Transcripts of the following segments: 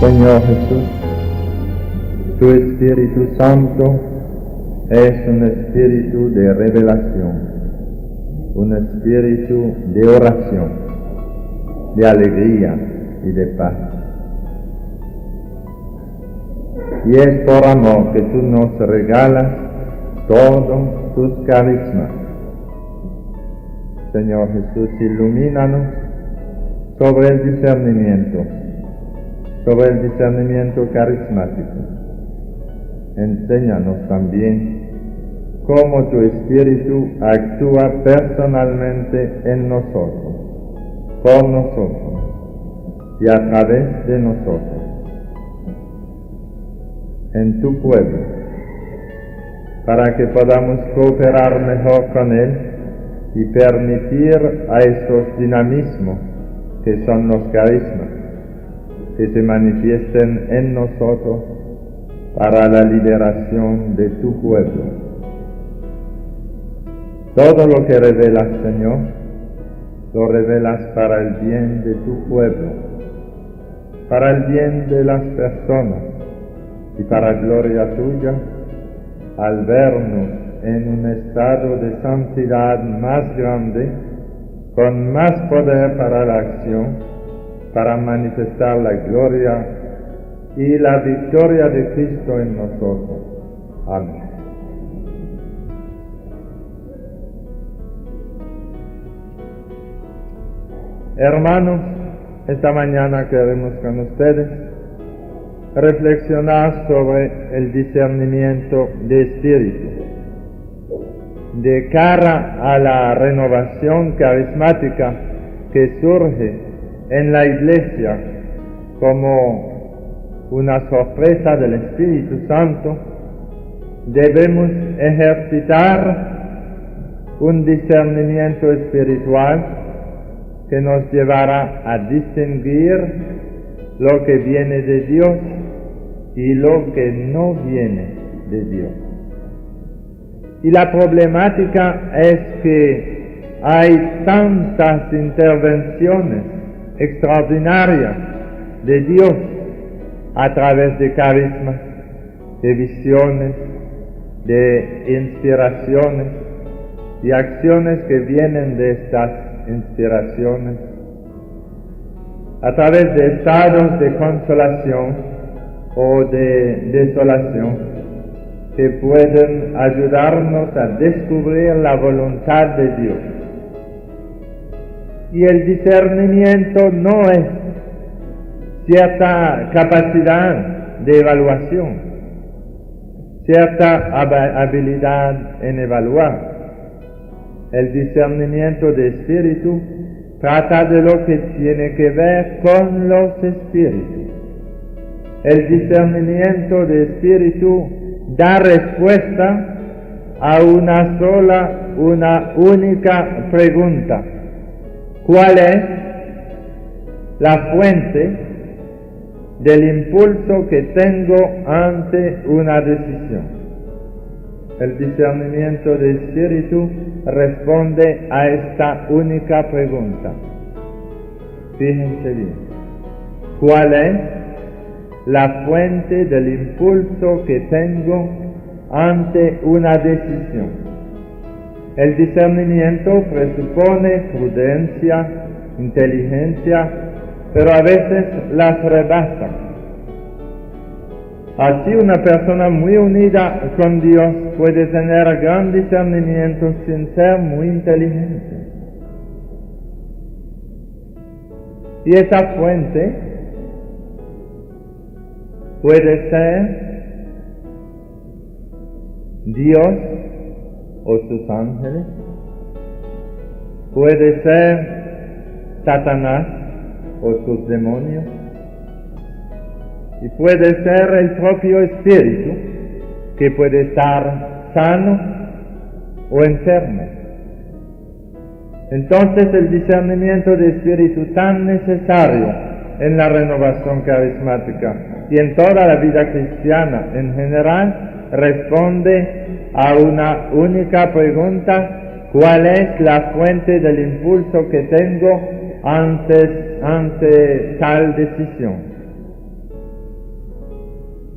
Señor Jesús, tu Espíritu Santo es un espíritu de revelación, un espíritu de oración, de alegría y de paz. Y es por amor que tú nos regalas todos tus carismas. Señor Jesús, ilumínanos sobre el discernimiento carismático. Enséñanos también cómo tu Espíritu actúa personalmente en nosotros, por nosotros y a través de nosotros, en tu pueblo, para que podamos cooperar mejor con él y permitir a esos dinamismos que son los carismas que se manifiesten en nosotros para la liberación de tu pueblo. Todo lo que revelas, Señor, lo revelas para el bien de tu pueblo, para el bien de las personas y para gloria tuya, al vernos en un estado de santidad más grande, con más poder para la acción, para manifestar la gloria y la victoria de Cristo en nosotros. Amén. Hermanos, esta mañana queremos con ustedes reflexionar sobre el discernimiento de espíritu. De cara a la renovación carismática que surge en la Iglesia como una sorpresa del Espíritu Santo, debemos ejercitar un discernimiento espiritual que nos llevará a distinguir lo que viene de Dios y lo que no viene de Dios. Y la problemática es que hay tantas intervenciones extraordinarias de Dios a través de carismas, de visiones, de inspiraciones y acciones que vienen de estas inspiraciones, a través de estados de consolación o de desolación, que pueden ayudarnos a descubrir la voluntad de Dios. Y el discernimiento no es cierta capacidad de evaluación, cierta habilidad en evaluar. El discernimiento de espíritu trata de lo que tiene que ver con los espíritus. El discernimiento de espíritu da respuesta a una única pregunta. ¿Cuál es la fuente del impulso que tengo ante una decisión? El discernimiento de espíritu responde a esta única pregunta. Fíjense bien. ¿Cuál es la fuente del impulso que tengo ante una decisión? El discernimiento presupone prudencia, inteligencia, pero a veces las rebasa. Así una persona muy unida con Dios puede tener gran discernimiento sin ser muy inteligente. Y esa fuente puede ser Dios o sus ángeles, puede ser Satanás o sus demonios, y puede ser el propio espíritu, que puede estar sano o enfermo. Entonces el discernimiento de espíritu tan necesario en la renovación carismática y en toda la vida cristiana en general responde a una única pregunta: ¿cuál es la fuente del impulso que tengo ante tal decisión?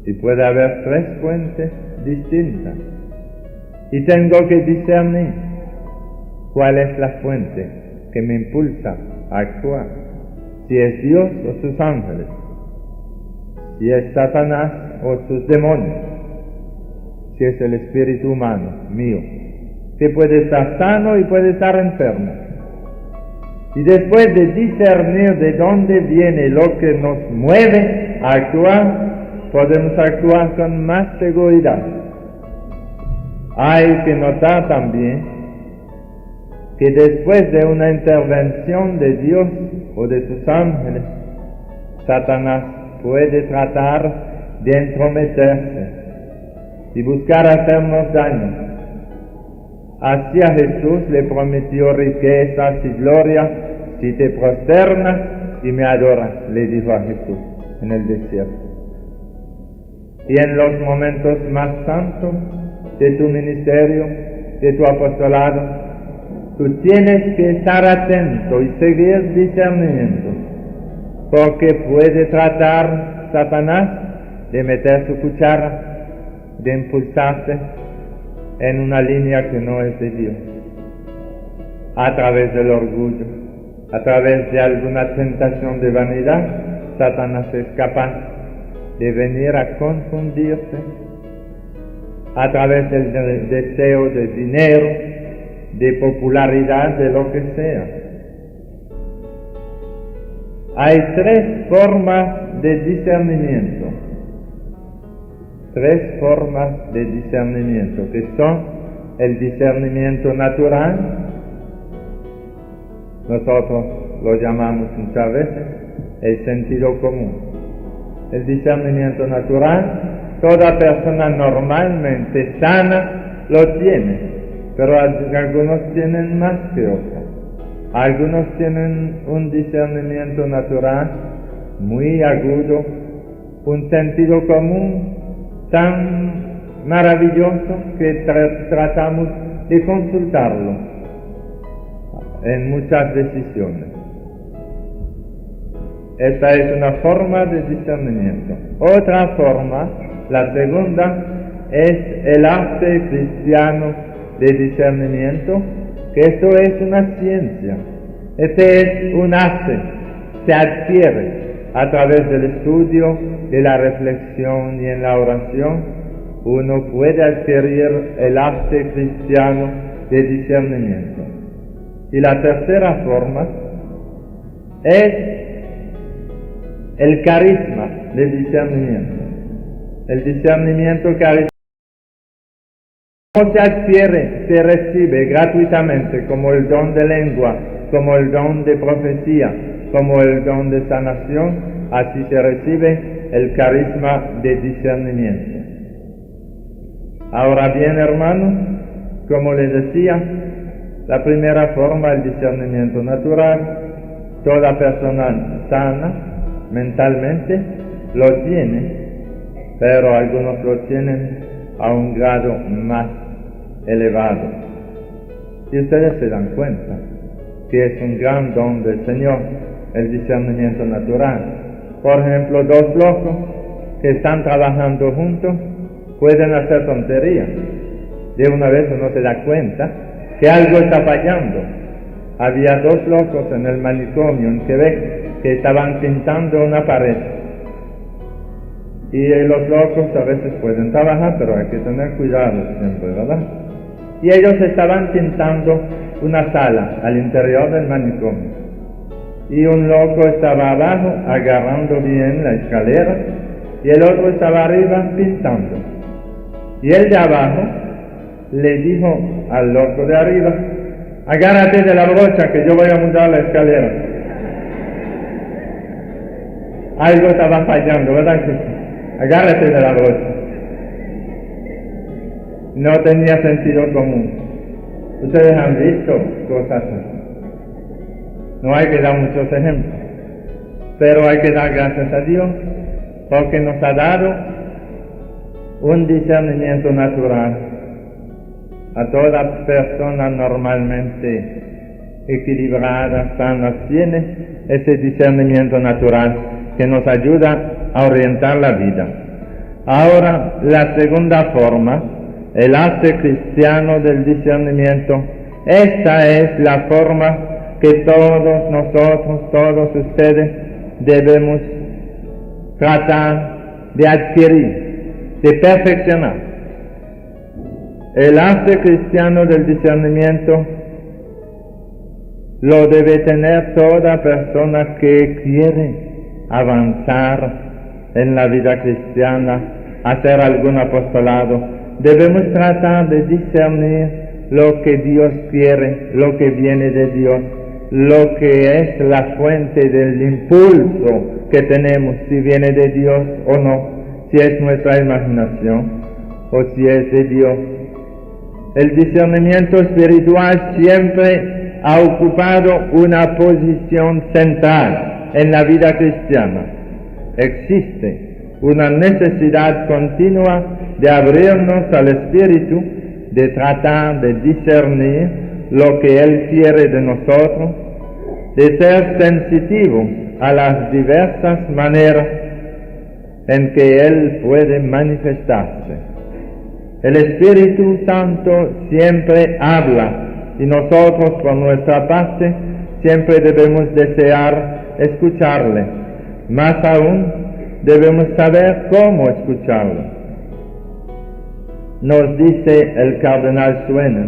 y puede haber 3 fuentes distintas. Y tengo que discernir cuál es la fuente que me impulsa a actuar, si es Dios o sus ángeles, si es Satanás o sus demonios, si es el espíritu humano mío, que puede estar sano y puede estar enfermo. Y después de discernir de dónde viene lo que nos mueve a actuar, podemos actuar con más seguridad. Hay que notar también que después de una intervención de Dios o de sus ángeles, Satanás puede tratar de entrometerse y buscar hacernos daño. Así a Jesús le prometió riquezas y gloria si te prosternas y me adoras, le dijo a Jesús en el desierto. Y en los momentos más santos de tu ministerio, de tu apostolado, tú tienes que estar atento y seguir discernimiento, porque puede tratar Satanás de meter su cuchara, de impulsarte en una línea que no es de Dios, a través del orgullo, a través de alguna tentación de vanidad. Satanás es capaz de venir a confundirte a través del deseo de dinero, de popularidad, de lo que sea. Hay 3 formas de discernimiento. 3 formas de discernimiento, que son el discernimiento natural, nosotros lo llamamos muchas veces el sentido común. El discernimiento natural, toda persona normalmente sana lo tiene, pero algunos tienen más que otros. Algunos tienen un discernimiento natural muy agudo, un sentido común tan maravilloso que tratamos de consultarlo en muchas decisiones. Esta es una forma de discernimiento. Otra forma, la segunda, es el arte cristiano de discernimiento, que esto es una ciencia. Este es un arte, se adquiere a través del estudio, de la reflexión y en la oración. Uno puede adquirir el arte cristiano de discernimiento. Y la tercera forma es el carisma de discernimiento. El discernimiento carismático no se adquiere, se recibe gratuitamente, como el don de lengua, como el don de profecía, como el don de sanación. Así se recibe el carisma de discernimiento. Ahora bien, hermanos, como les decía, la primera forma, el discernimiento natural, toda persona sana mentalmente lo tiene, pero algunos lo tienen a un grado más elevado. Y ustedes se dan cuenta que es un gran don del Señor, el discernimiento natural. Por ejemplo, 2 locos que están trabajando juntos pueden hacer tonterías. De una vez uno se da cuenta que algo está fallando. Había 2 locos en el manicomio en Quebec que estaban pintando una pared. Y los locos a veces pueden trabajar, pero hay que tener cuidado siempre, ¿verdad? Y ellos estaban pintando una sala al interior del manicomio. Y un loco estaba abajo agarrando bien la escalera y el otro estaba arriba pintando. Y el de abajo le dijo al loco de arriba: agárrate de la brocha que yo voy a mudar la escalera. Algo estaba fallando, ¿verdad que sí? Agárrate de la brocha. No tenía sentido común. Ustedes han visto cosas así. No hay que dar muchos ejemplos, pero hay que dar gracias a Dios porque nos ha dado un discernimiento natural. A toda persona normalmente equilibrada, sana, tiene ese discernimiento natural que nos ayuda a orientar la vida. Ahora, la segunda forma, el arte cristiano del discernimiento. Esta es la forma que todos nosotros, todos ustedes, debemos tratar de adquirir, de perfeccionar. El arte cristiano del discernimiento lo debe tener toda persona que quiere avanzar en la vida cristiana, hacer algún apostolado. Debemos tratar de discernir lo que Dios quiere, lo que viene de Dios, lo que es la fuente del impulso que tenemos, si viene de Dios o no, si es nuestra imaginación o si es de Dios. El discernimiento espiritual siempre ha ocupado una posición central en la vida cristiana. Existe una necesidad continua de abrirnos al Espíritu, de tratar de discernir lo que Él quiere de nosotros, de ser sensitivos a las diversas maneras en que Él puede manifestarse. El Espíritu Santo siempre habla y nosotros por nuestra parte siempre debemos desear escucharle. Más aún, debemos saber cómo escucharlo. Nos dice el cardenal Suena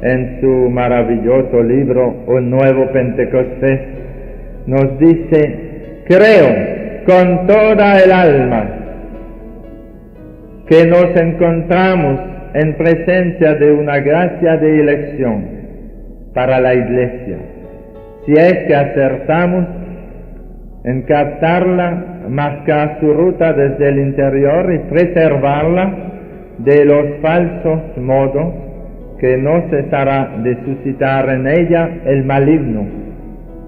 en su maravilloso libro Un Nuevo Pentecostés, nos dice: creo con toda el alma que nos encontramos en presencia de una gracia de elección para la Iglesia, si es que acertamos en captarla, marcar su ruta desde el interior y preservarla de los falsos modos que no cesará de suscitar en ella el maligno,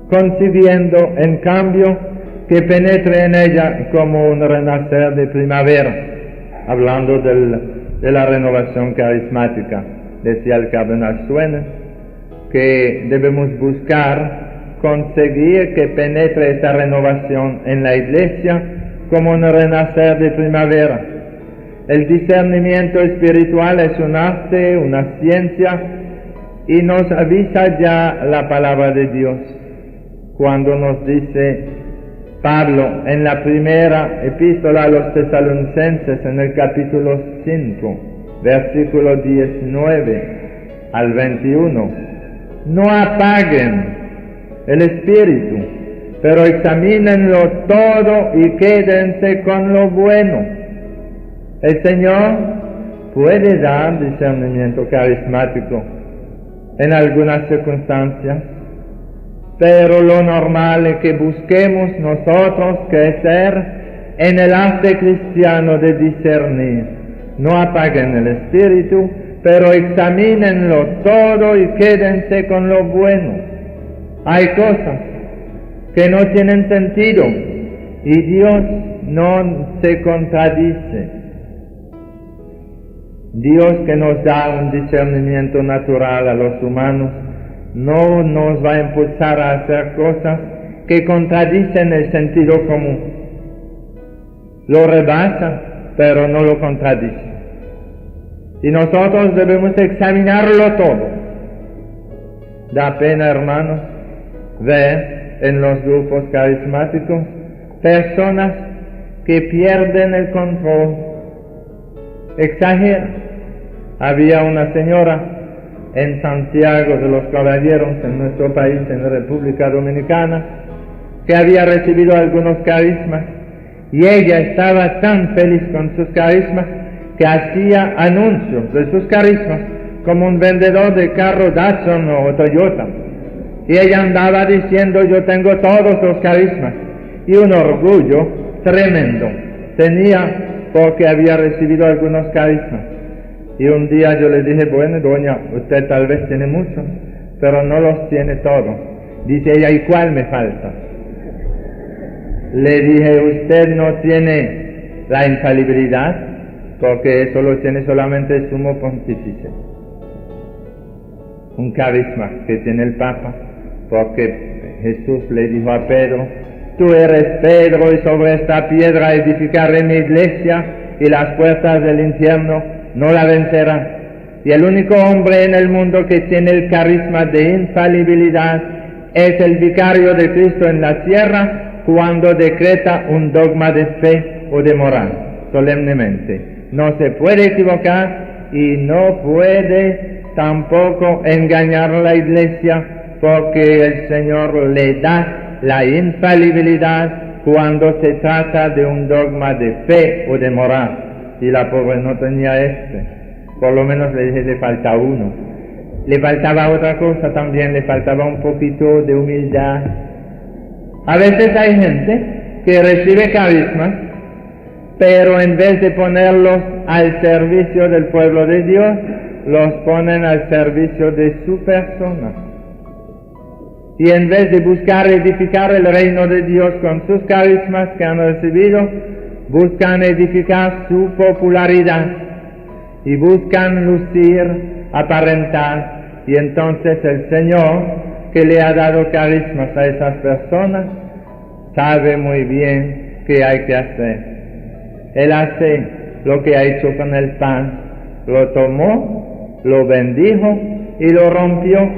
consiguiendo en cambio que penetre en ella como un renacer de primavera. Hablando de la renovación carismática, decía el cardenal Suena que debemos buscar conseguir que penetre esta renovación en la Iglesia como un renacer de primavera. El discernimiento espiritual es un arte, una ciencia, y nos avisa ya la palabra de Dios cuando nos dice Pablo en la primera epístola a los tesalonicenses, en el capítulo 5, versículo 19 al 21, no apaguen el espíritu, pero examínenlo todo y quédense con lo bueno. El Señor puede dar discernimiento carismático en algunas circunstancias, pero lo normal es que busquemos nosotros crecer en el arte cristiano de discernir. No apaguen el espíritu, pero examínenlo todo y quédense con lo bueno. Hay cosas que no tienen sentido y Dios no se contradice. Dios, que nos da un discernimiento natural a los humanos, no nos va a impulsar a hacer cosas que contradicen el sentido común. Lo rebasa, pero no lo contradice. Y nosotros debemos examinarlo todo. Da pena, hermanos, ver en los grupos carismáticos personas que pierden el control, exageran. Había una señora en Santiago de los Caballeros, en nuestro país, en la República Dominicana, que había recibido algunos carismas, y ella estaba tan feliz con sus carismas que hacía anuncios de sus carismas como un vendedor de carro Datsun o Toyota, y ella andaba diciendo: yo tengo todos los carismas, y un orgullo tremendo tenía porque había recibido algunos carismas. Y un día yo le dije: bueno, doña, usted tal vez tiene muchos, pero no los tiene todos. Dice ella: ¿y cuál me falta? Le dije: usted no tiene la infalibilidad, porque eso lo tiene solamente el sumo pontífice. Un carisma que tiene el Papa, porque Jesús le dijo a Pedro: tú eres Pedro, y sobre esta piedra edificaré mi iglesia, y las puertas del infierno no la vencerán. Y el único hombre en el mundo que tiene el carisma de infalibilidad es el vicario de Cristo en la tierra cuando decreta un dogma de fe o de moral, solemnemente. No se puede equivocar y no puede tampoco engañar a la Iglesia, porque el Señor le da la infalibilidad cuando se trata de un dogma de fe o de moral. Y la pobre no tenía por lo menos le falta uno. Le faltaba otra cosa también, le faltaba un poquito de humildad. A veces hay gente que recibe carismas, pero en vez de ponerlos al servicio del pueblo de Dios, los ponen al servicio de su persona. Y en vez de buscar edificar el reino de Dios con sus carismas que han recibido, buscan edificar su popularidad y buscan lucir, aparentar, y entonces el Señor, que le ha dado carismas a esas personas, sabe muy bien qué hay que hacer. Él hace lo que ha hecho con el pan, lo tomó, lo bendijo y lo rompió,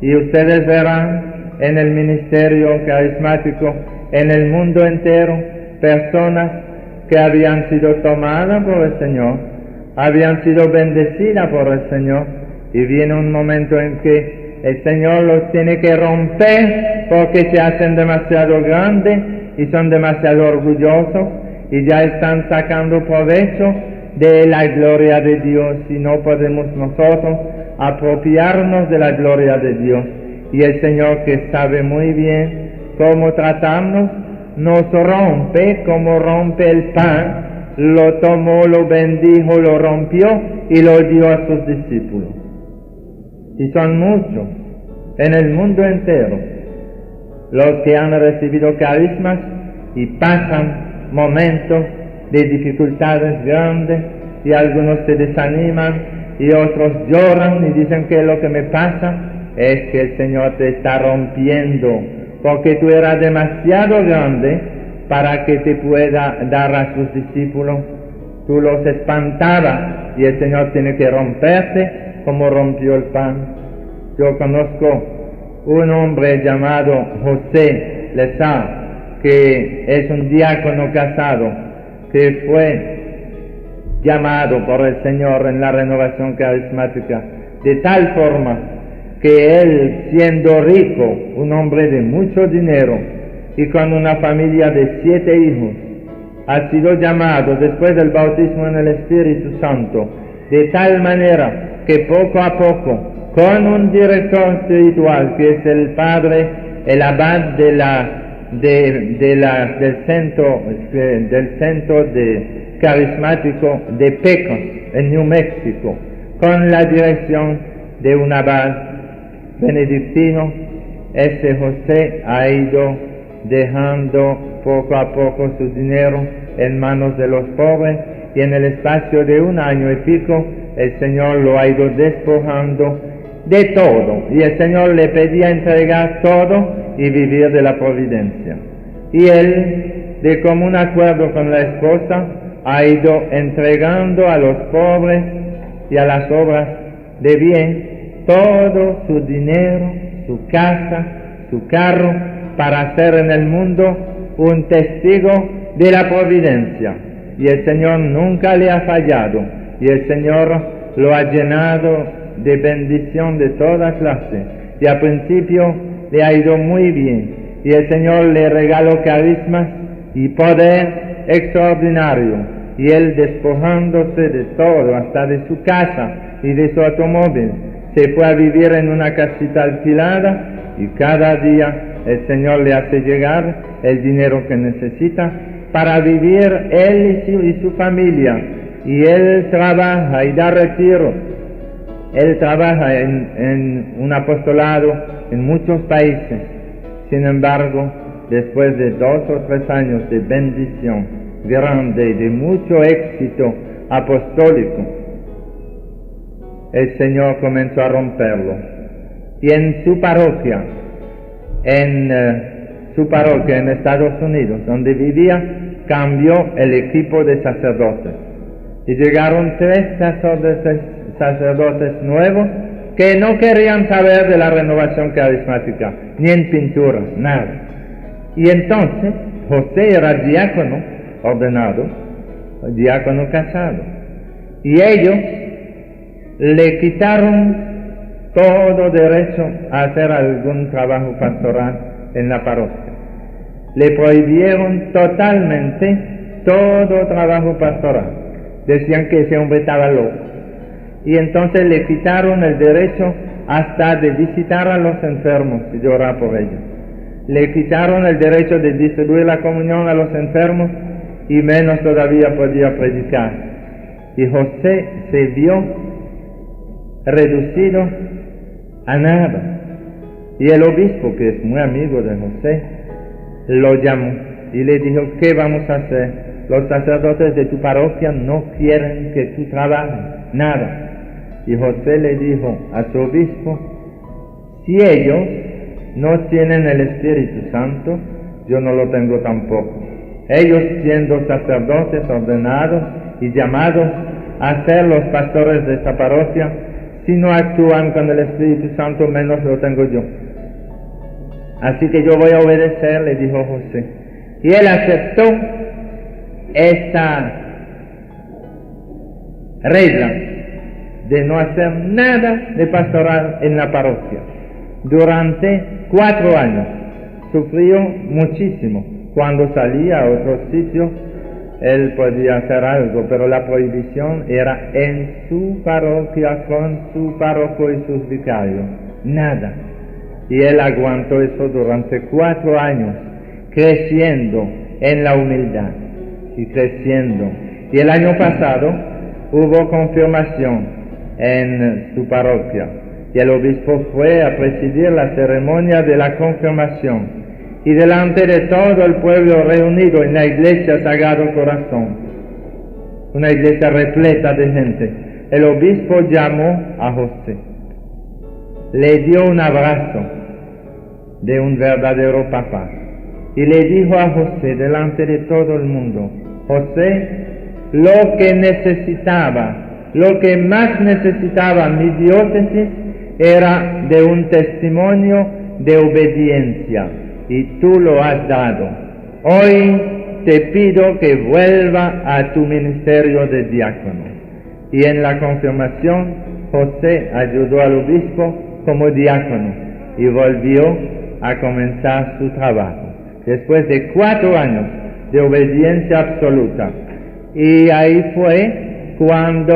y ustedes verán en el ministerio carismático, en el mundo entero, personas que habían sido tomadas por el Señor, habían sido bendecidas por el Señor, y viene un momento en que el Señor los tiene que romper porque se hacen demasiado grandes y son demasiado orgullosos y ya están sacando provecho de la gloria de Dios, y no podemos nosotros apropiarnos de la gloria de Dios. Y el Señor, que sabe muy bien cómo tratarnos, nos rompe como rompe el pan, lo tomó, lo bendijo, lo rompió y lo dio a sus discípulos. Y son muchos en el mundo entero los que han recibido carismas y pasan momentos de dificultades grandes, y algunos se desaniman y otros lloran y dicen que lo que me pasa es que el Señor te está rompiendo, porque tú eras demasiado grande para que te pueda dar a sus discípulos. Tú los espantabas y el Señor tiene que romperte como rompió el pan. Yo conozco un hombre llamado José Lezard, que es un diácono casado, que fue llamado por el Señor en la renovación carismática, de tal forma que él, siendo rico, un hombre de mucho dinero y con una familia de 7 hijos, ha sido llamado después del bautismo en el Espíritu Santo, de tal manera que poco a poco, con un director espiritual que es el padre, el abad del centro de carismático de Pecos, en New Mexico, con la dirección de un abad benedictino, ese José ha ido dejando poco a poco su dinero en manos de los pobres, y en el espacio de 1 año y pico el Señor lo ha ido despojando de todo, y el Señor le pedía entregar todo y vivir de la providencia. Y él, de común acuerdo con la esposa, ha ido entregando a los pobres y a las obras de bien todo su dinero, su casa, su carro, para ser en el mundo un testigo de la providencia. Y el Señor nunca le ha fallado, y el Señor lo ha llenado de bendición de toda clase, y al principio le ha ido muy bien, y el Señor le regaló carismas y poder extraordinario, y él, despojándose de todo, hasta de su casa y de su automóvil, se fue a vivir en una casita alquilada, y cada día el Señor le hace llegar el dinero que necesita para vivir él y su familia. Y él trabaja y da retiro. Él trabaja en un apostolado en muchos países. Sin embargo, después de 2 o 3 años de bendición grande, de mucho éxito apostólico, el Señor comenzó a romperlo. Y en su parroquia en Estados Unidos, donde vivía, cambió el equipo de sacerdotes. Y llegaron 3 sacerdotes nuevos que no querían saber de la renovación carismática, ni en pintura, nada. Y entonces José era diácono ordenado, diácono casado. Y ellos le quitaron todo derecho a hacer algún trabajo pastoral en la parroquia. Le prohibieron totalmente todo trabajo pastoral. Decían que ese hombre estaba loco. Y entonces le quitaron el derecho hasta de visitar a los enfermos y de orar por ellos. Le quitaron el derecho de distribuir la comunión a los enfermos y menos todavía podía predicar. Y José se vio reducido a nada. Y el obispo, que es muy amigo de José, lo llamó y le dijo: ¿qué vamos a hacer? Los sacerdotes de tu parroquia no quieren que tú trabajes, nada. Y José le dijo a su obispo: si ellos no tienen el Espíritu Santo, yo no lo tengo tampoco. Ellos, siendo sacerdotes ordenados y llamados a ser los pastores de esta parroquia, si no actúan con el Espíritu Santo, menos lo tengo yo. Así que yo voy a obedecer, le dijo José. Y él aceptó esta regla de no hacer nada de pastoral en la parroquia. Durante 4 años sufrió muchísimo. Cuando salía a otro sitio, él podía hacer algo, pero la prohibición era en su parroquia, con su párroco y sus vicarios. Nada. Y él aguantó eso durante 4 años, creciendo en la humildad y creciendo. Y el año pasado hubo confirmación en su parroquia y el obispo fue a presidir la ceremonia de la confirmación. Y delante de todo el pueblo reunido en la iglesia Sagrado Corazón, una iglesia repleta de gente, el obispo llamó a José, le dio un abrazo de un verdadero papá y le dijo a José delante de todo el mundo: José, lo que necesitaba, lo que más necesitaba mi diócesis era de un testimonio de obediencia. Y tú lo has dado. Hoy te pido que vuelva a tu ministerio de diácono. Y en la confirmación, José ayudó al obispo como diácono y volvió a comenzar su trabajo. Después de 4 años de obediencia absoluta. Y ahí fue cuando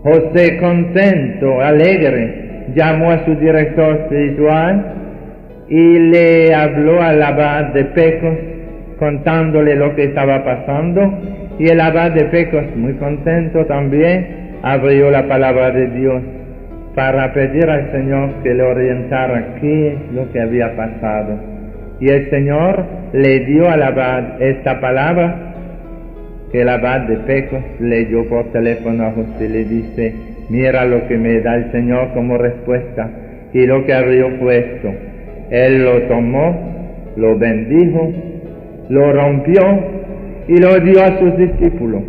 José, contento, alegre, llamó a su director espiritual y le habló al abad de Pecos contándole lo que estaba pasando, y el abad de Pecos, muy contento también, abrió la palabra de Dios para pedir al Señor que le orientara qué es lo que había pasado. Y el Señor le dio al abad esta palabra que el abad de Pecos leyó por teléfono a José. Le dice: mira lo que me da el Señor como respuesta. Y lo que abrió fue esto. Él lo tomó, lo bendijo, lo rompió y lo dio a sus discípulos.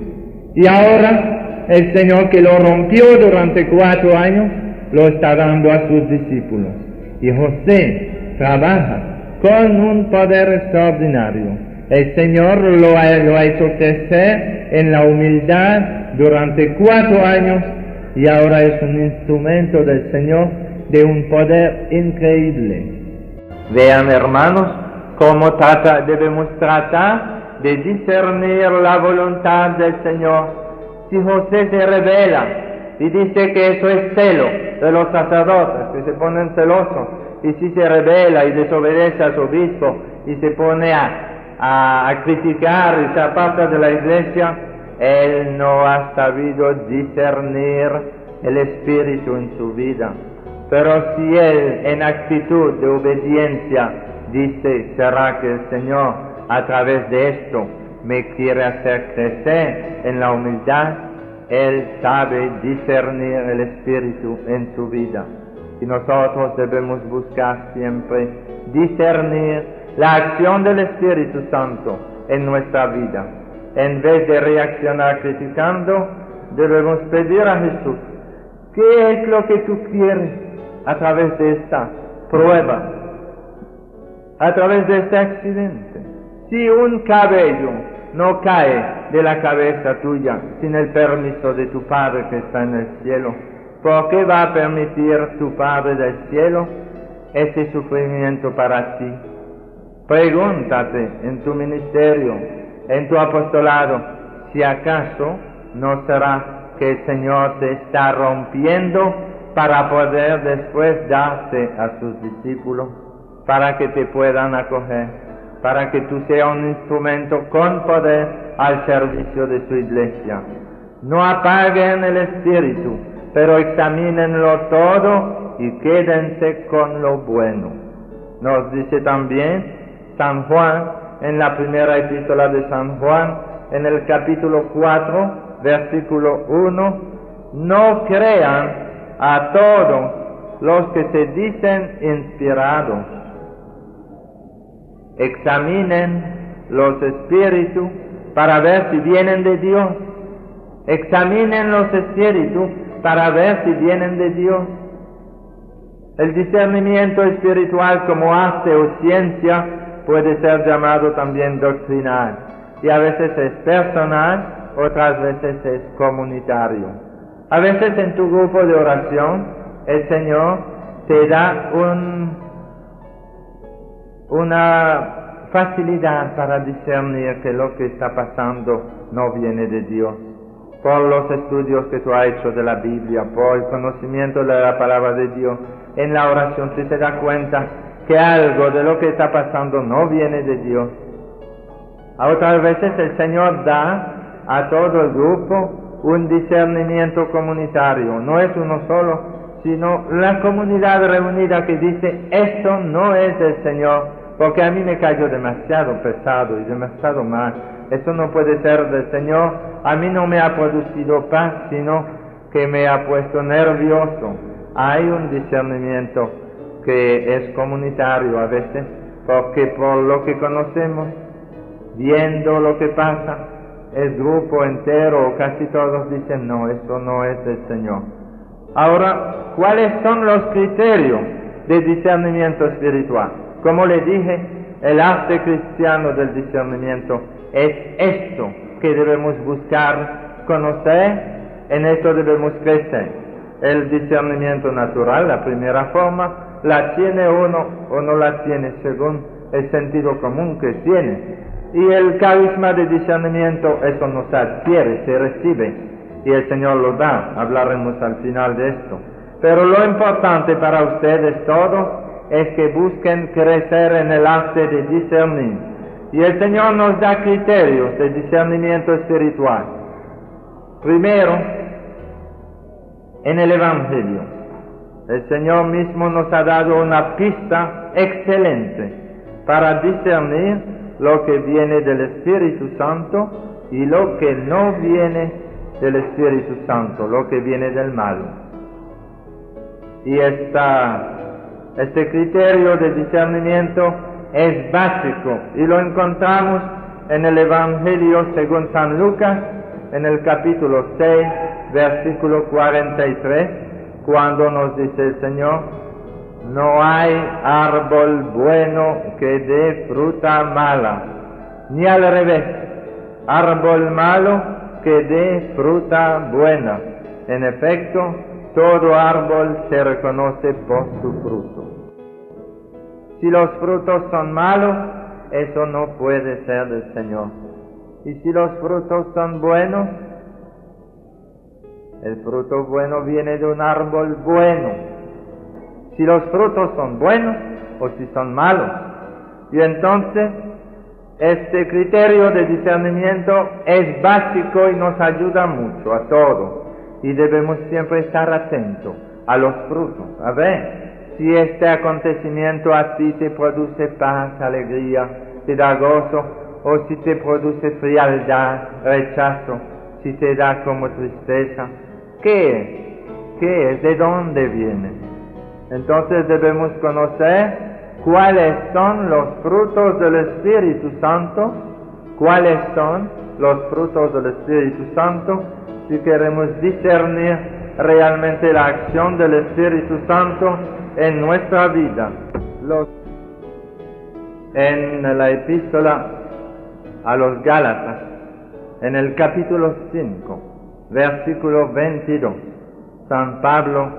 Y ahora el Señor, que lo rompió durante 4 años, lo está dando a sus discípulos. Y José trabaja con un poder extraordinario. El Señor lo ha hecho crecer en la humildad durante 4 años y ahora es un instrumento del Señor de un poder increíble. Vean, hermanos, cómo debemos tratar de discernir la voluntad del Señor. Si José se revela y dice que eso es celo de los sacerdotes, que se ponen celosos, y si se revela y desobedece a su obispo y se pone a criticar y se aparta de la iglesia, él no ha sabido discernir el Espíritu en su vida. Pero si él, en actitud de obediencia, dice: ¿será que el Señor a través de esto me quiere hacer crecer en la humildad? Él sabe discernir el Espíritu en su vida. Y nosotros debemos buscar siempre discernir la acción del Espíritu Santo en nuestra vida. En vez de reaccionar criticando, debemos pedir a Jesús, ¿qué es lo que tú quieres a través de esta prueba, a través de este accidente? Si un cabello no cae de la cabeza tuya sin el permiso de tu Padre que está en el cielo, ¿por qué va a permitir tu Padre del cielo este sufrimiento para ti? Pregúntate en tu ministerio, en tu apostolado, si acaso no será que el Señor te está rompiendo para poder después darte a sus discípulos, para que te puedan acoger, para que tú seas un instrumento con poder al servicio de su iglesia. No apaguen el espíritu, pero examínenlo todo y quédense con lo bueno. Nos dice también San Juan, en la primera epístola de San Juan, en el capítulo 4, versículo 1, no crean a todos los que se dicen inspirados. Examinen los espíritus para ver si vienen de Dios. Examinen los espíritus para ver si vienen de Dios. El discernimiento espiritual como arte o ciencia puede ser llamado también doctrinal, y a veces es personal, otras veces es comunitario. A veces en tu grupo de oración el Señor te da una facilidad para discernir que lo que está pasando no viene de Dios. Por los estudios que tú has hecho de la Biblia, por el conocimiento de la palabra de Dios, en la oración tú te das cuenta que algo de lo que está pasando no viene de Dios. A otras veces el Señor da a todo el grupo un discernimiento comunitario. No es uno solo, sino la comunidad reunida que dice, esto no es del Señor, porque a mí me cayó demasiado pesado y demasiado mal. Eso no puede ser del Señor. A mí no me ha producido paz, sino que me ha puesto nervioso. Hay un discernimiento que es comunitario a veces, porque por lo que conocemos, viendo lo que pasa, el grupo entero o casi todos dicen, no, eso no es del Señor. Ahora, ¿cuáles son los criterios de discernimiento espiritual? Como le dije, el arte cristiano del discernimiento es esto que debemos buscar, conocer, en esto debemos crecer. El discernimiento natural, la primera forma, la tiene uno o no la tiene según el sentido común que tiene. Y el carisma de discernimiento, eso no se adquiere, se recibe, y el Señor lo da. Hablaremos al final de esto. Pero lo importante para ustedes todos es que busquen crecer en el arte de discernir. Y el Señor nos da criterios de discernimiento espiritual. Primero, en el Evangelio, el Señor mismo nos ha dado una pista excelente para discernir lo que viene del Espíritu Santo y lo que no viene del Espíritu Santo, lo que viene del malo. Y este criterio de discernimiento es básico y lo encontramos en el Evangelio según San Lucas, en el capítulo 6, versículo 43, cuando nos dice el Señor, no hay árbol bueno que dé fruta mala, ni al revés, árbol malo que dé fruta buena. En efecto, todo árbol se reconoce por su fruto. Si los frutos son malos, eso no puede ser del Señor. Y si los frutos son buenos, el fruto bueno viene de un árbol bueno. Si los frutos son buenos o si son malos. Y entonces, este criterio de discernimiento es básico y nos ayuda mucho a todos. Y debemos siempre estar atentos a los frutos. A ver si este acontecimiento a ti te produce paz, alegría, te da gozo, o si te produce frialdad, rechazo, si te da como tristeza. ¿Qué es? ¿Qué es? ¿De dónde viene? Entonces debemos conocer cuáles son los frutos del Espíritu Santo, cuáles son los frutos del Espíritu Santo, si queremos discernir realmente la acción del Espíritu Santo en nuestra vida. En la epístola a los Gálatas, en el capítulo 5, versículo 22, San Pablo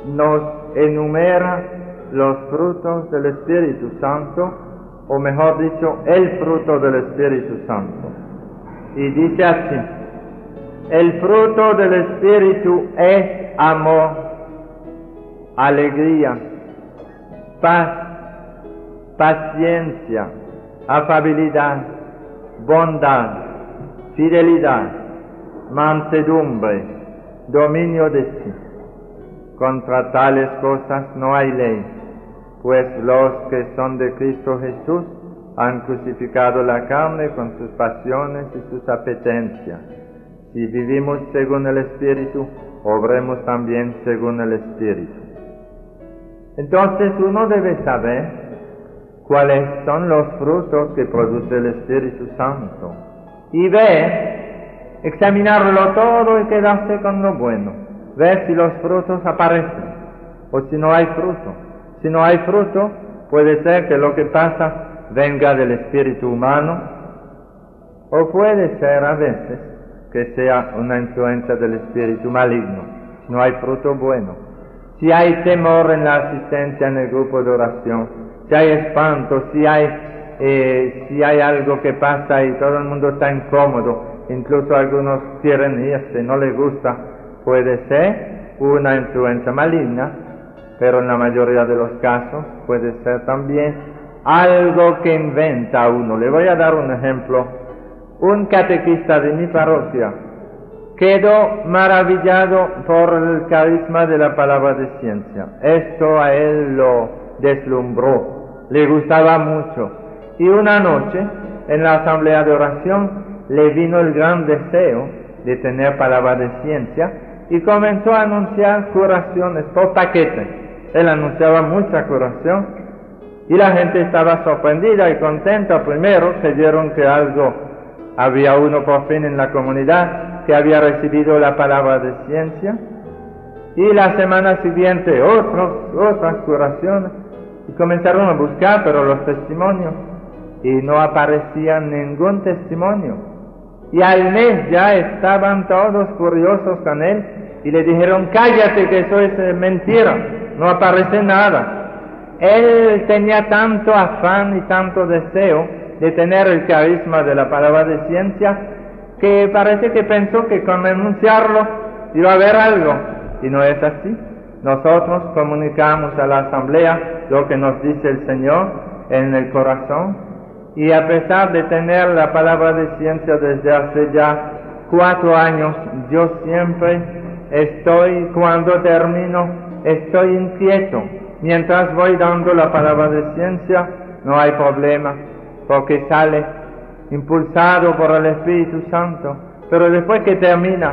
nos enumera los frutos del Espíritu Santo, o mejor dicho, el fruto del Espíritu Santo. Y dice así: el fruto del Espíritu es amor, alegría, paz, paciencia, afabilidad, bondad, fidelidad, mansedumbre, dominio de sí. Contra tales cosas no hay ley, pues los que son de Cristo Jesús han crucificado la carne con sus pasiones y sus apetencias. Si vivimos según el Espíritu, obremos también según el Espíritu. Entonces uno debe saber cuáles son los frutos que produce el Espíritu Santo y ver, examinarlo todo y quedarse con lo bueno, ver si los frutos aparecen o si no hay fruto. Si no hay fruto, puede ser que lo que pasa venga del espíritu humano, o puede ser a veces que sea una influencia del espíritu maligno. Si no hay fruto bueno, si hay temor en la asistencia en el grupo de oración, si hay espanto, si hay algo que pasa y todo el mundo está incómodo, incluso algunos quieren irse, no les gusta, puede ser una influencia maligna, pero en la mayoría de los casos puede ser también algo que inventa uno. Le voy a dar un ejemplo. Un catequista de mi parroquia quedó maravillado por el carisma de la palabra de ciencia. Esto a él lo deslumbró, le gustaba mucho. Y una noche, en la asamblea de oración, le vino el gran deseo de tener palabra de ciencia y comenzó a anunciar curaciones por paquete. Él anunciaba mucha curación y la gente estaba sorprendida y contenta. Primero creyeron que había uno por fin en la comunidad que había recibido la palabra de ciencia, y la semana siguiente otras curaciones, y comenzaron a buscar pero los testimonios, y no aparecía ningún testimonio, y al mes ya estaban todos curiosos con él y le dijeron: cállate, que eso es mentira, no aparece nada. Él tenía tanto afán y tanto deseo de tener el carisma de la palabra de ciencia que parece que pensó que con anunciarlo iba a haber algo, y no es así. Nosotros comunicamos a la asamblea lo que nos dice el Señor en el corazón, y a pesar de tener la palabra de ciencia desde hace ya 4 años, yo siempre cuando termino, estoy inquieto. Mientras voy dando la palabra de ciencia, no hay problema, porque sale impulsado por el Espíritu Santo. Pero después que termina,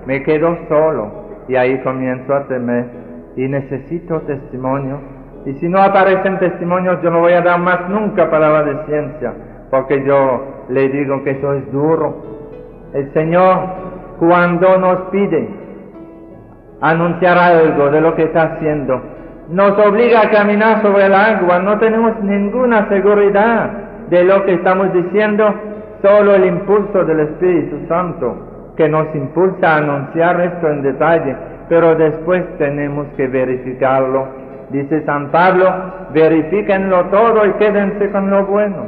me quedo solo, y ahí comienzo a temer, y necesito testimonios. Y si no aparecen testimonios, yo no voy a dar más nunca palabra de ciencia, porque yo le digo que eso es duro. El Señor, cuando nos pide anunciar algo de lo que está haciendo, nos obliga a caminar sobre el agua. No tenemos ninguna seguridad de lo que estamos diciendo, solo el impulso del Espíritu Santo que nos impulsa a anunciar esto en detalle, pero después tenemos que verificarlo. Dice San Pablo: verifíquenlo todo y quédense con lo bueno.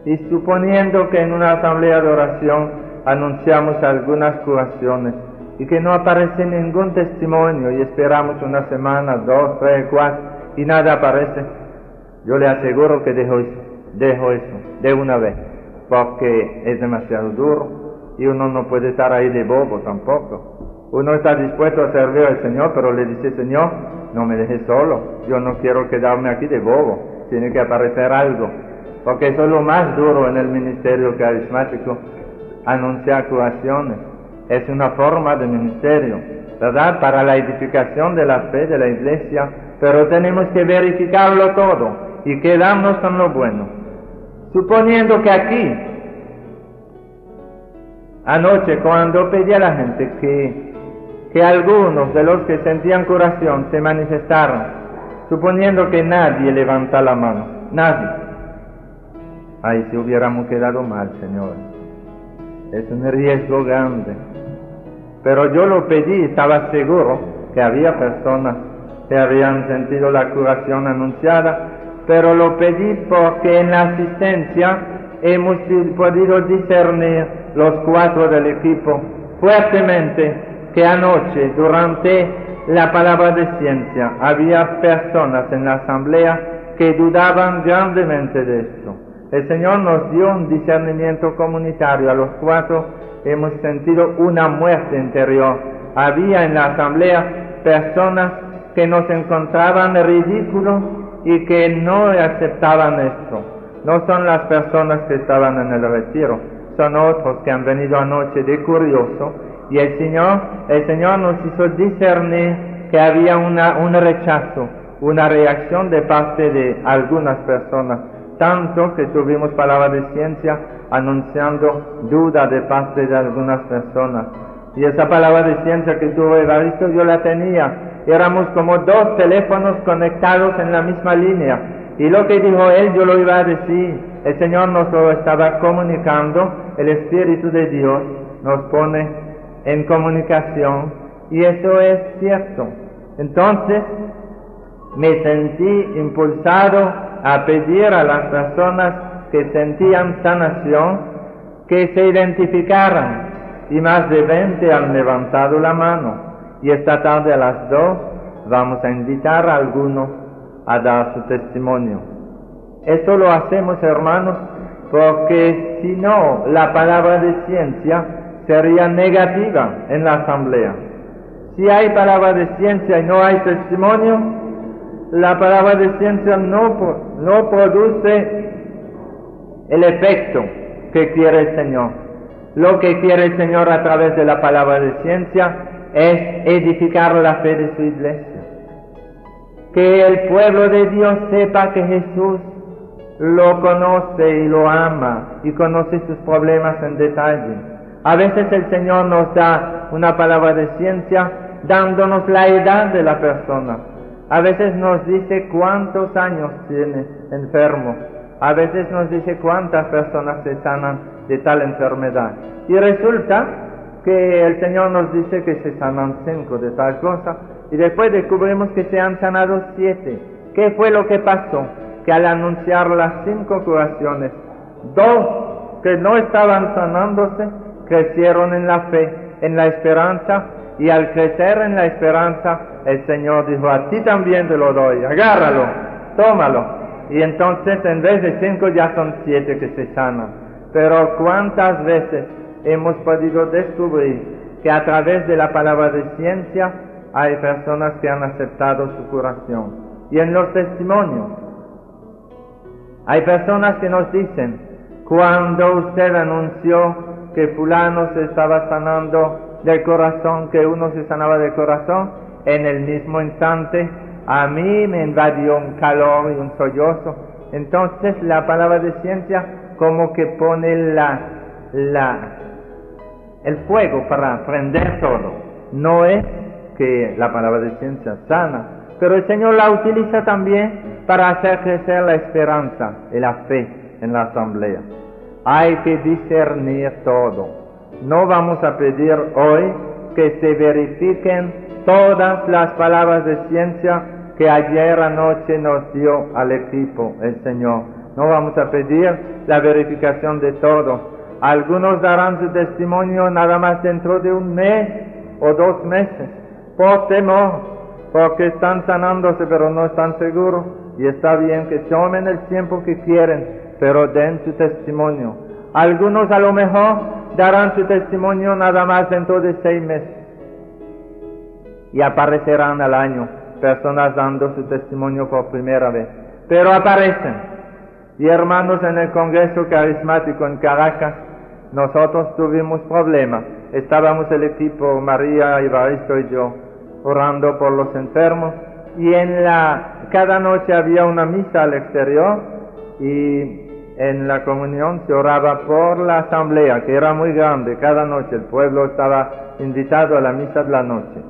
Y suponiendo que en una asamblea de oración anunciamos algunas curaciones y que no aparece ningún testimonio, y esperamos una semana, 2, 3, 4, y nada aparece, yo le aseguro que dejo eso de una vez, porque es demasiado duro y uno no puede estar ahí de bobo tampoco. Uno está dispuesto a servir al Señor, pero le dice: Señor, no me dejes solo, yo no quiero quedarme aquí de bobo, tiene que aparecer algo, porque eso es lo más duro en el ministerio carismático, anunciar curaciones. Es una forma de ministerio, ¿verdad?, para la edificación de la fe de la iglesia, pero tenemos que verificarlo todo y quedarnos con lo bueno. Suponiendo que aquí Anoche, cuando pedí a la gente que algunos de los que sentían curación se manifestaran, suponiendo que nadie levanta la mano, nadie. Ay, si hubiéramos quedado mal, Señor. Es un riesgo grande. Pero yo lo pedí, estaba seguro que había personas que habían sentido la curación anunciada, pero lo pedí porque en la asistencia hemos podido discernir los 4 del equipo fuertemente que anoche, durante la palabra de ciencia, había personas en la asamblea que dudaban grandemente de esto. El Señor nos dio un discernimiento comunitario a los 4, hemos sentido una muerte interior. Había en la asamblea personas que nos encontraban ridículos y que no aceptaban esto. No son las personas que estaban en el retiro, son otros que han venido anoche de curioso, y el Señor nos hizo discernir que había un rechazo, una reacción de parte de algunas personas, tanto que tuvimos palabra de ciencia anunciando duda de parte de algunas personas. Y esa palabra de ciencia que tuvo Evaristo, yo la tenía. Éramos como 2 teléfonos conectados en la misma línea. Y lo que dijo él, yo lo iba a decir. El Señor nos lo estaba comunicando. El Espíritu de Dios nos pone en comunicación. Y eso es cierto. Entonces, me sentí impulsado a pedir a las personas que sentían sanación que se identificaran. Y más de 20 han levantado la mano. Y esta tarde a las 2 vamos a invitar a algunos a dar su testimonio. Esto lo hacemos, hermanos, porque si no, la palabra de ciencia sería negativa en la asamblea. Si hay palabra de ciencia y no hay testimonio, la palabra de ciencia no produce el efecto que quiere el Señor. Lo que quiere el Señor a través de la palabra de ciencia es edificar la fe de su iglesia. Que el pueblo de Dios sepa que Jesús lo conoce y lo ama y conoce sus problemas en detalle. A veces el Señor nos da una palabra de ciencia dándonos la edad de la persona. A veces nos dice cuántos años tiene enfermo. A veces nos dice cuántas personas se sanan de tal enfermedad. Y resulta que el Señor nos dice que se sanan 5 de tal cosa, y después descubrimos que se han sanado 7. ¿Qué fue lo que pasó? Que al anunciar las 5 curaciones, 2 que no estaban sanándose, crecieron en la fe, en la esperanza, y al crecer en la esperanza, el Señor dijo, a ti también te lo doy, agárralo, tómalo. Y entonces en vez de 5 ya son 7 que se sanan. Pero ¿cuántas veces hemos podido descubrir que a través de la palabra de ciencia hay personas que han aceptado su curación? Y en los testimonios hay personas que nos dicen, cuando usted anunció que fulano se estaba sanando del corazón, que uno se sanaba del corazón, en el mismo instante a mí me invadió un calor y un sollozo. Entonces la palabra de ciencia como que pone el fuego para prender todo. No es que la palabra de ciencia sana, pero el Señor la utiliza también para hacer crecer la esperanza y la fe en la asamblea. Hay que discernir todo. No vamos a pedir hoy que se verifiquen todas las palabras de ciencia que ayer anoche nos dio al equipo el Señor. No vamos a pedir la verificación de todo. Algunos darán su testimonio nada más dentro de 1 mes o 2 meses, por temor, porque están sanándose pero no están seguros, y está bien que tomen el tiempo que quieren, pero den su testimonio. Algunos a lo mejor darán su testimonio nada más dentro de 6 meses, y aparecerán al año personas dando su testimonio por primera vez, pero aparecen. Y hermanos, en el Congreso Carismático en Caracas, nosotros tuvimos problemas. Estábamos el equipo, María, Evaristo y yo, orando por los enfermos, y cada noche había una misa al exterior, y en la comunión se oraba por la asamblea, que era muy grande, cada noche el pueblo estaba invitado a la misa de la noche.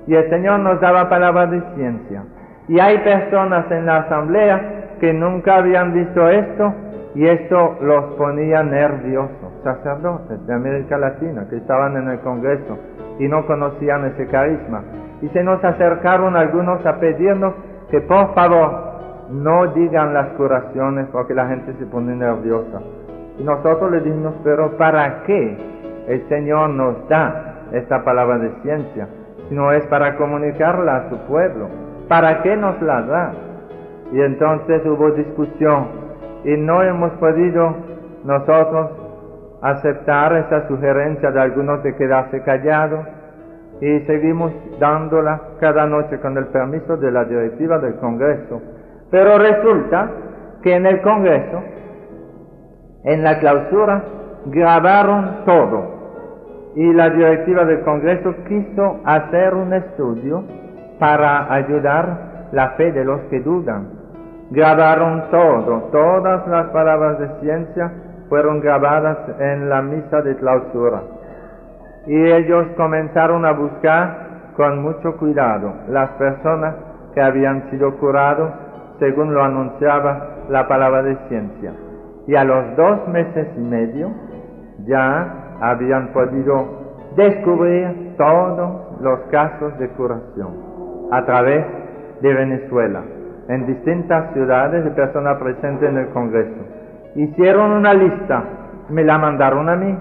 Y el Señor nos daba palabra de ciencia. Y hay personas en la asamblea que nunca habían visto esto, y esto los ponía nerviosos. Sacerdotes de América Latina que estaban en el Congreso y no conocían ese carisma. Y se nos acercaron algunos a pedirnos que por favor no digan las curaciones porque la gente se pone nerviosa. Y nosotros le dijimos, pero ¿para qué el Señor nos da esta palabra de ciencia? Si no es para comunicarla a su pueblo, ¿para qué nos la da? Y entonces hubo discusión y no hemos podido nosotros aceptar esa sugerencia de algunos de quedarse callados y seguimos dándola cada noche con el permiso de la directiva del Congreso. Pero resulta que en el Congreso, en la clausura, grabaron todo y la directiva del Congreso quiso hacer un estudio para ayudar la fe de los que dudan. Grabaron todo, todas las palabras de ciencia fueron grabadas en la misa de clausura. Y ellos comenzaron a buscar con mucho cuidado las personas que habían sido curados según lo anunciaba la palabra de ciencia. Y a los 2 meses y medio ya habían podido descubrir todos los casos de curación a través de Venezuela, en distintas ciudades de personas presentes en el Congreso. Hicieron una lista, me la mandaron a mí,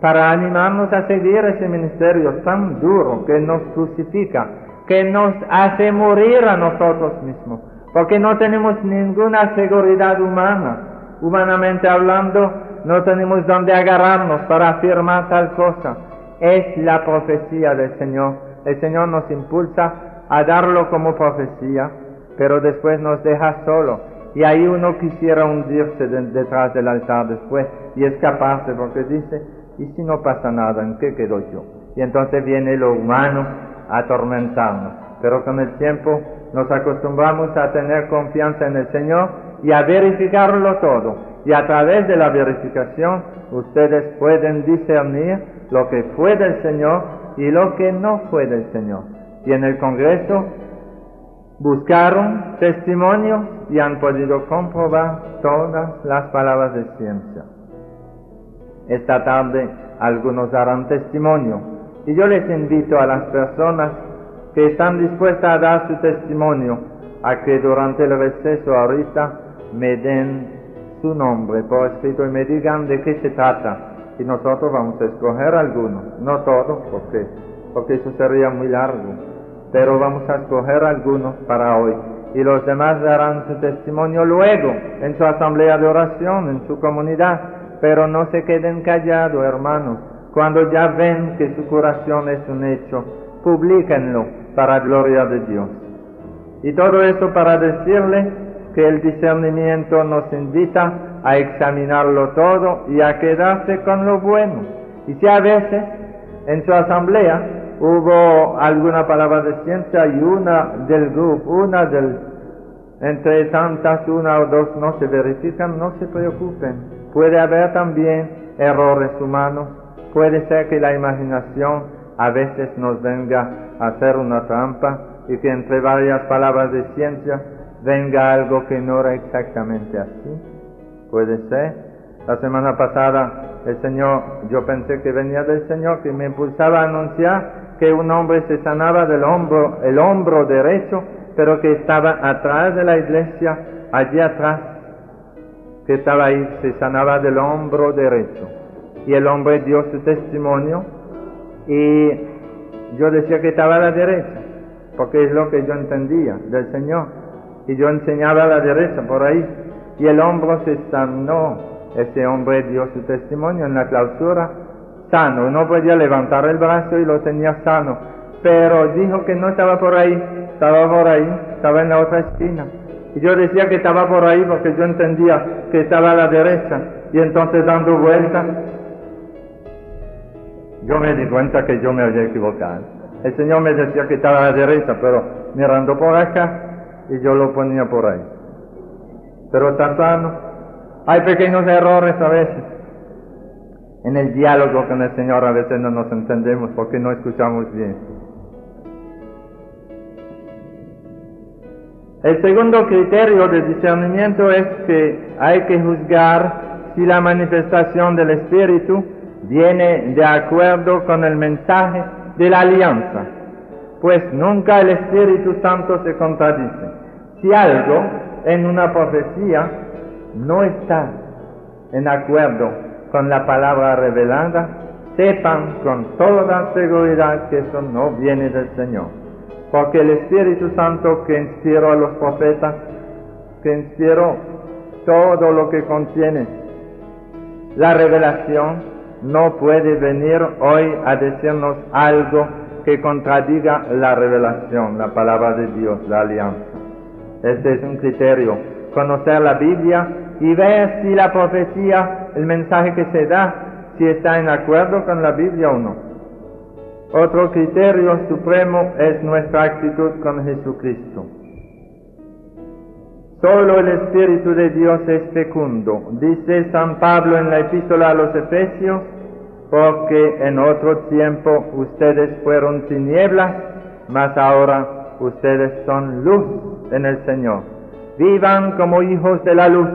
para animarnos a seguir ese ministerio tan duro que nos crucifica, que nos hace morir a nosotros mismos, porque no tenemos ninguna seguridad humana. Humanamente hablando, no tenemos dónde agarrarnos para afirmar tal cosa. Es la profecía del Señor. El Señor nos impulsa a darlo como profecía, pero después nos deja solo. Y ahí uno quisiera hundirse detrás del altar después y escaparse, porque dice, ¿y si no pasa nada? ¿En qué quedo yo? Y entonces viene lo humano a atormentarnos. Pero con el tiempo nos acostumbramos a tener confianza en el Señor y a verificarlo todo. Y a través de la verificación ustedes pueden discernir lo que fue del Señor y lo que no fue del Señor. Y en el Congreso buscaron testimonios y han podido comprobar todas las palabras de ciencia. Esta tarde algunos darán testimonio y yo les invito a las personas que están dispuestas a dar su testimonio a que durante el receso ahorita me den su nombre por escrito y me digan de qué se trata, y nosotros vamos a escoger algunos, no todos porque eso sería muy largo, pero vamos a escoger algunos para hoy y los demás darán su testimonio luego en su asamblea de oración, en su comunidad. Pero no se queden callados, hermanos. Cuando ya ven que su curación es un hecho, publíquenlo para gloria de Dios. Y todo eso para decirle que el discernimiento nos invita a examinarlo todo y a quedarse con lo bueno. Y si a veces en su asamblea hubo alguna palabra de ciencia y una del grupo, entre tantas, una o dos no se verifican, no se preocupen. Puede haber también errores humanos, puede ser que la imaginación a veces nos venga a hacer una trampa y que entre varias palabras de ciencia venga algo que no era exactamente así. Puede ser. La semana pasada el Señor, yo pensé que venía del Señor, que me impulsaba a anunciar que un hombre se sanaba del hombro, el hombro derecho, pero que estaba atrás de la iglesia, allí atrás, que estaba ahí, se sanaba del hombro derecho. Y el hombre dio su testimonio y yo decía que estaba a la derecha, porque es lo que yo entendía del Señor. Y yo enseñaba a la derecha por ahí. Y el hombro se sanó. Ese hombre dio su testimonio en la clausura, sano. No podía levantar el brazo y lo tenía sano. Pero dijo que no estaba por ahí, estaba en la otra esquina. Y yo decía que estaba por ahí porque yo entendía que estaba a la derecha. Y entonces dando vueltas, yo me di cuenta que yo me había equivocado. El Señor me decía que estaba a la derecha, pero mirando por acá, y yo lo ponía por ahí. Pero está sano, Hay pequeños errores a veces. En el diálogo con el Señor a veces no nos entendemos porque no escuchamos bien. El segundo criterio de discernimiento es que hay que juzgar si la manifestación del Espíritu viene de acuerdo con el mensaje de la alianza, pues nunca el Espíritu Santo se contradice. Si algo en una profecía no está en acuerdo con la palabra revelada, sepan con toda seguridad que eso no viene del Señor, porque el Espíritu Santo que inspiró a los profetas, que inspiró todo lo que contiene la revelación, no puede venir hoy a decirnos algo que contradiga la revelación, la palabra de Dios, la alianza. Este es un criterio, conocer la Biblia y ver si la profecía, el mensaje que se da, si está en acuerdo con la Biblia o no. Otro criterio supremo es nuestra actitud con Jesucristo. Solo el Espíritu de Dios es fecundo, dice San Pablo en la epístola a los Efesios, porque en otro tiempo ustedes fueron tinieblas, mas ahora ustedes son luz en el Señor. Vivan como hijos de la luz,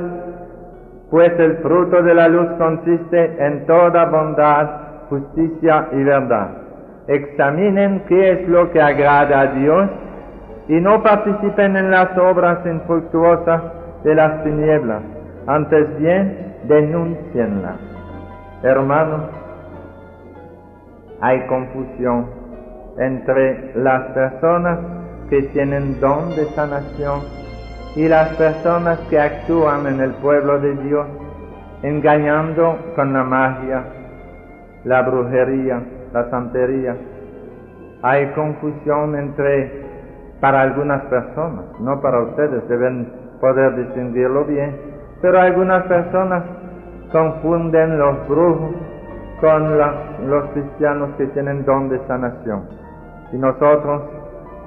pues el fruto de la luz consiste en toda bondad, justicia y verdad. Examinen qué es lo que agrada a Dios y no participen en las obras infructuosas de las tinieblas, antes bien denúncienlas. Hermanos, hay confusión entre las personas que tienen don de sanación y las personas que actúan en el pueblo de Dios, engañando con la magia, la brujería, la santería. Hay confusión para algunas personas, no para ustedes, deben poder distinguirlo bien, pero algunas personas confunden los brujos con los cristianos que tienen don de sanación. Y nosotros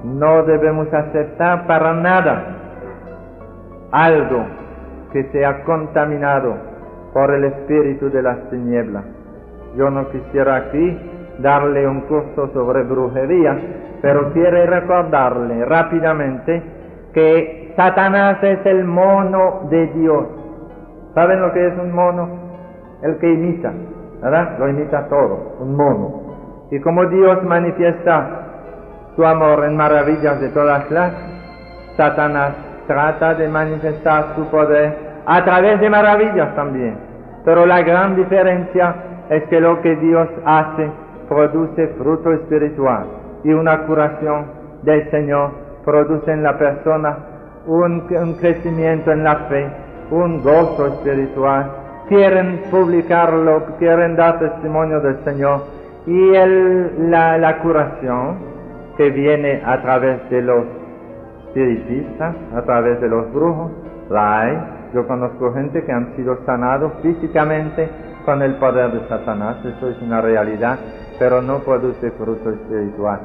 no debemos aceptar para nada algo que sea contaminado por el espíritu de las tinieblas. Yo no quisiera aquí darle un curso sobre brujería, pero quiero recordarle rápidamente que Satanás es el mono de Dios. ¿Saben lo que es un mono? El que imita, ¿verdad? Lo imita todo, un mono. Y como Dios manifiesta su amor en maravillas de todas clases, Satanás trata de manifestar su poder a través de maravillas también. Pero la gran diferencia es que lo que Dios hace produce fruto espiritual, y una curación del Señor produce en la persona un crecimiento en la fe, un gozo espiritual. Quieren publicarlo, quieren dar testimonio del Señor, y la curación que viene a través de los espiritistas, a través de los brujos, la hay. Yo conozco gente que han sido sanados físicamente con el poder de Satanás, eso es una realidad, pero no produce fruto espiritual.